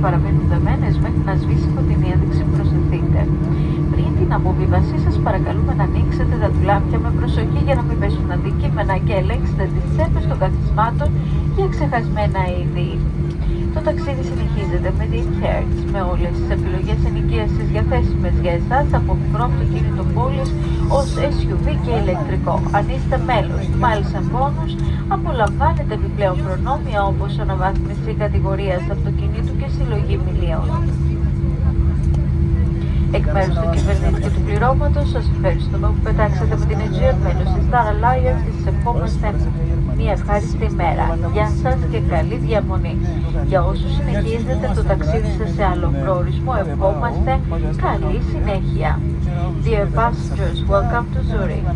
παραμένουν δεμένες μέχρι να σβήσει φωτεινή ένδειξη προσθεθείτε. Πριν την αποβίβασή σας παρακαλούμε να ανοίξετε τα τουλάπια με προσοχή για να μην πέσουν αντικείμενα και ελέγξτε τις τσέπες των καθισμάτων για ξεχασμένα είδη. Το ταξίδι συνεχίζεται με την Hertz, με όλες τις επιλογές ενοικίασης διαθέσιμες για εσάς από μικρό αυτοκίνητο πόλης ως SUV και ηλεκτρικό. Αν είστε μέλος του Miles and Bonus, απολαμβάνετε επιπλέον προνόμια όπως αναβάθμιση κατηγορίας αυτοκινήτου και συλλογή μιλίων. Εκ μέρους του κυβερνήτη και του πληρώματος, σας ευχαριστούμε που πετάξατε με την Aegean μέλος της Star Alliance και σας ευχόμαστε μια ευχάριστη ημέρα. Γεια σας και καλή διαμονή. Για όσους συνεχίζετε το ταξίδι σας σε άλλο προορισμό, ευχόμαστε καλή συνέχεια. Dear passengers, welcome to Zurich.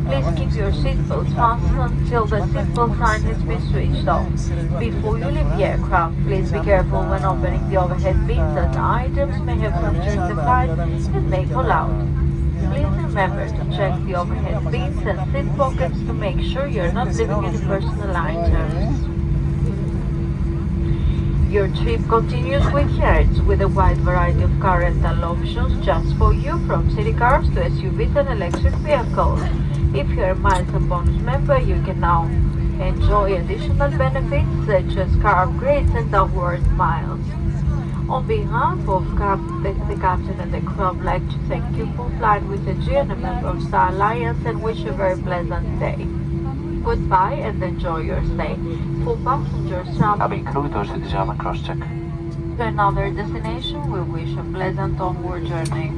Please keep your seatbelts fastened until the seatbelt sign has been switched off. Before you leave the aircraft, please be careful when opening the overhead bins as items may have come during the flight and may fall out. Please remember to check the overhead bins and seat pockets to make sure you're not leaving any personal items. Your trip continues with Hertz, with a wide variety of car rental options just for you, from city cars to SUVs and electric vehicles. If you're a Miles and Bonus member, you can now enjoy additional benefits such as car upgrades and downward miles. On behalf of the captain and the crew, I'd like to thank you for flying with Aegean, a member of Star Alliance, and wish you a very pleasant day. Goodbye and enjoy your stay. For passengers traveling to another destination, we wish a pleasant onward journey.